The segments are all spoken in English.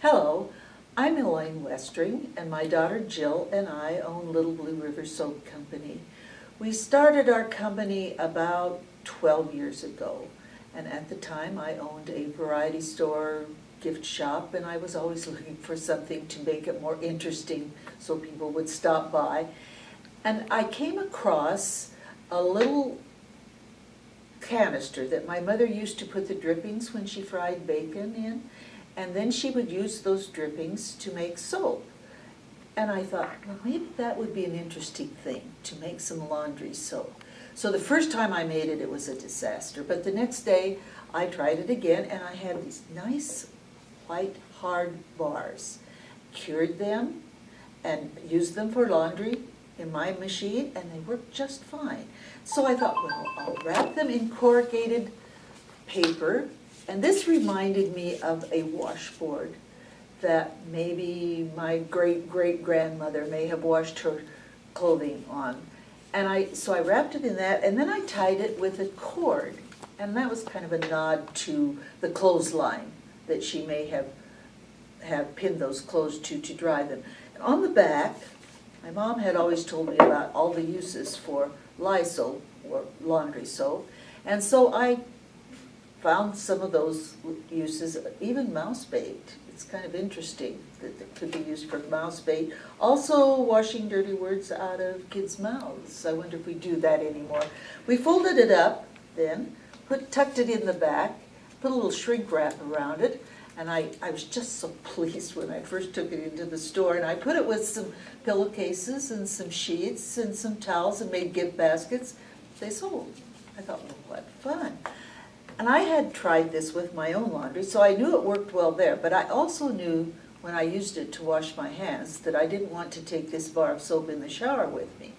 Hello, I'm Elaine Westring, and my daughter Jill and I own Little Blue River Soap Company. We started our company about 12 years ago, and at the time I owned a variety store, gift shop, and I was always looking for something to make it more interesting so people would stop by. And I came across a little canister that my mother used to put the drippings when she fried bacon in, and then she would use those drippings to make soap. And I thought, well, maybe that would be an interesting thing, to make some laundry soap. So the first time I made it, it was a disaster. But the next day, I tried it again, and I had these nice white hard bars. Cured them and used them for laundry in my machine, and they worked just fine. So I thought, well, I'll wrap them in corrugated paper, and this reminded me of a washboard that maybe my great-great-grandmother may have washed her clothing on. And so I wrapped it in that, and then I tied it with a cord, and that was kind of a nod to the clothesline that she may have pinned those clothes to dry them. And on the back, my mom had always told me about all the uses for Lysol, or laundry soap, and so I found some of those uses, even mouse bait. It's kind of interesting that it could be used for mouse bait. Also, washing dirty words out of kids' mouths. I wonder if we do that anymore. We folded it up then, tucked it in the back, put a little shrink wrap around it, and I was just so pleased when I first took it into the store, and I put it with some pillowcases and some sheets and some towels and made gift baskets. They sold. I thought, well, what fun. And I had tried this with my own laundry, so I knew it worked well there, but I also knew when I used it to wash my hands that I didn't want to take this bar of soap in the shower with me.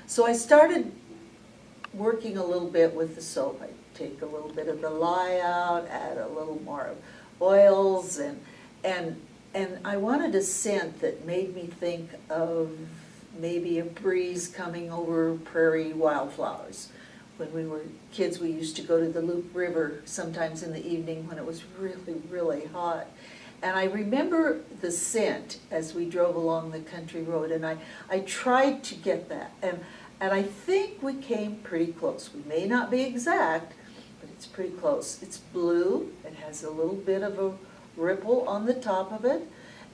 So I started working a little bit with the soap. I take a little bit of the lye out, add a little more oils, and I wanted a scent that made me think of maybe a breeze coming over prairie wildflowers. When we were kids, we used to go to the Loop River sometimes in the evening when it was really, really hot. And I remember the scent as we drove along the country road, and I tried to get that. And I think we came pretty close. We may not be exact, but it's pretty close. It's blue. It has a little bit of a ripple on the top of it.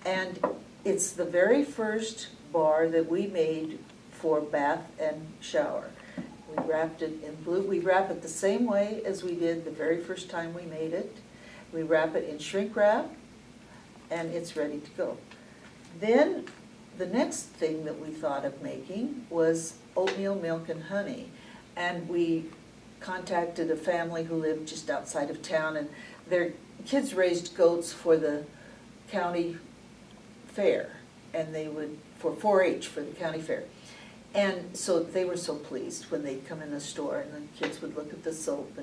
And it's the very first bar that we made for bath and shower. We wrapped it in blue. We wrap it the same way as we did the very first time we made it. We wrap it in shrink wrap, and it's ready to go. Then the next thing that we thought of making was oatmeal, milk, and honey. And we contacted a family who lived just outside of town, and their kids raised goats for the county fair, and they would, for 4-H, for the county fair. And so they were so pleased when they'd come in the store and the kids would look at the soap,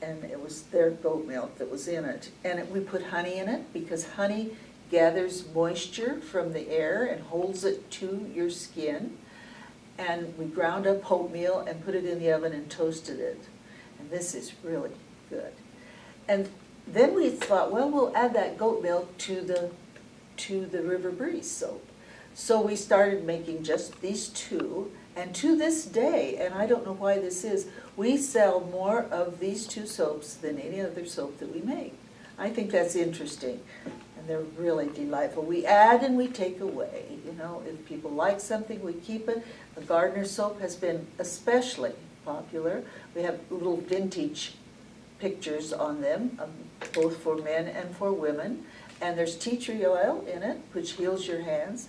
and it was their goat milk that was in it. And we put honey in it because honey gathers moisture from the air and holds it to your skin. And we ground up oatmeal and put it in the oven and toasted it. And this is really good. And then we thought, well, we'll add that goat milk to the River Breeze soap. So we started making just these two, and to this day, and I don't know why this is, we sell more of these two soaps than any other soap that we make. I think that's interesting, and they're really delightful. We add and we take away. You know, if people like something, we keep it. The Gardener soap has been especially popular. We have little vintage pictures on them, both for men and for women, and there's tea tree oil in it, which heals your hands.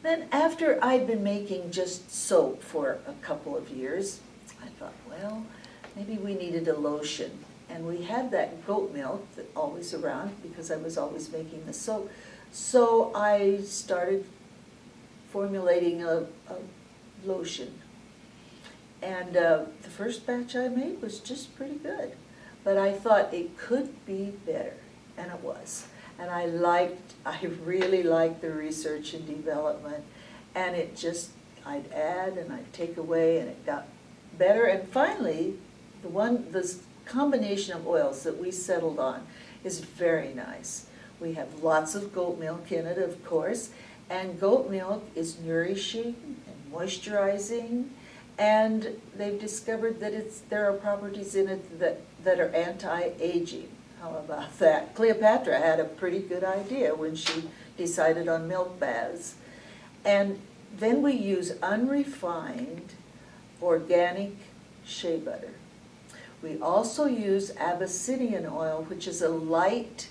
Then after I'd been making just soap for a couple of years, I thought, well, maybe we needed a lotion. And we had that goat milk that always around because I was always making the soap. So I started formulating a lotion. And the first batch I made was just pretty good. But I thought it could be better, and it was. And I really liked the research and development, and I'd add and I'd take away, and it got better. And finally, the combination of oils that we settled on is very nice. We have lots of goat milk in it, of course, and goat milk is nourishing and moisturizing, and they've discovered that there are properties in it that are anti-aging. How about that? Cleopatra had a pretty good idea when she decided on milk baths. And then we use unrefined organic shea butter. We also use Abyssinian oil, which is a light,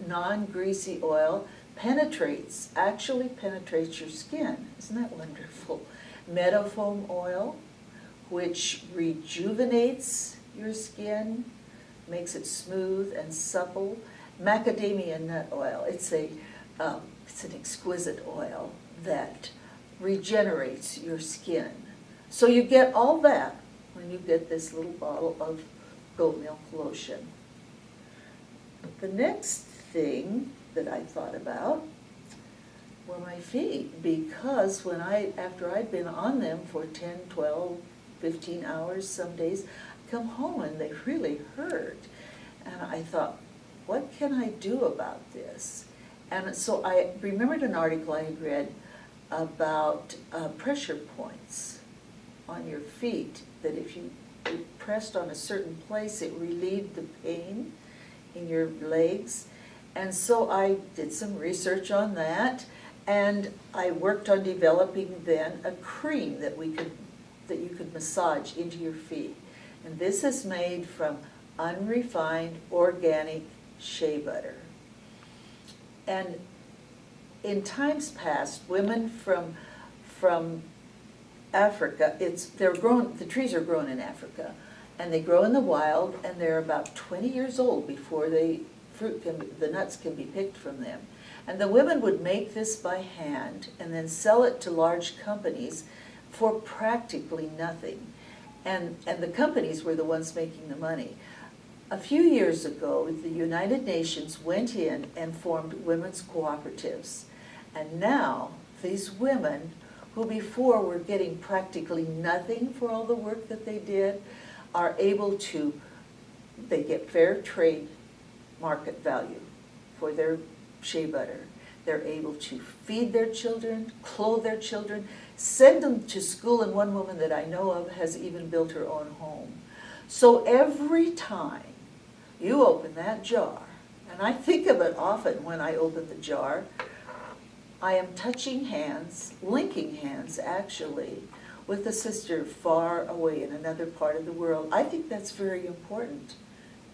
non-greasy oil, actually penetrates your skin. Isn't that wonderful? Meadowfoam oil, which rejuvenates your skin, makes it smooth and supple. Macadamia nut oil, it's an exquisite oil that regenerates your skin. So you get all that when you get this little bottle of goat milk lotion. The next thing that I thought about were my feet, because after I'd been on them for 10, 12, 15 hours some days, I come home and they really hurt. And I thought, what can I do about this? And so I remembered an article I had read about pressure points on your feet, that if you pressed on a certain place, it relieved the pain in your legs. And so I did some research on that, and I worked on developing then a cream that you could massage into your feet. And this is made from unrefined organic shea butter. And in times past, women from Africa, the trees are grown in Africa, and they grow in the wild, and they're about 20 years old before the nuts can be picked from them. And the women would make this by hand and then sell it to large companies for practically nothing. And the companies were the ones making the money. A few years ago, the United Nations went in and formed women's cooperatives. And now, these women, who before were getting practically nothing for all the work that they did, are able to, they get fair trade market value for their shea butter. They're able to feed their children, clothe their children, send them to school, and one woman that I know of has even built her own home. So every time you open that jar, and I think of it often when I open the jar, I am touching hands, linking hands actually, with a sister far away in another part of the world. I think that's very important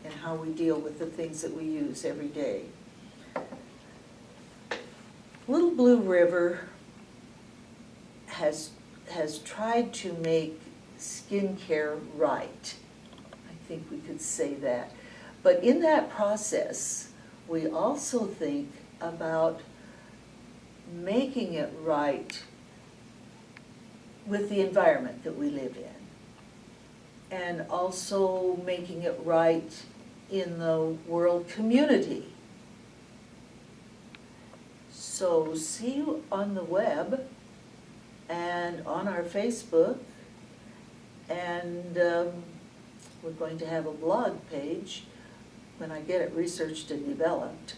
in how we deal with the things that we use every day. Little Blue River has tried to make skincare right. I think we could say that. But in that process, we also think about making it right with the environment that we live in, and also making it right in the world community. So see you on the web and on our Facebook, and we're going to have a blog page when I get it researched and developed.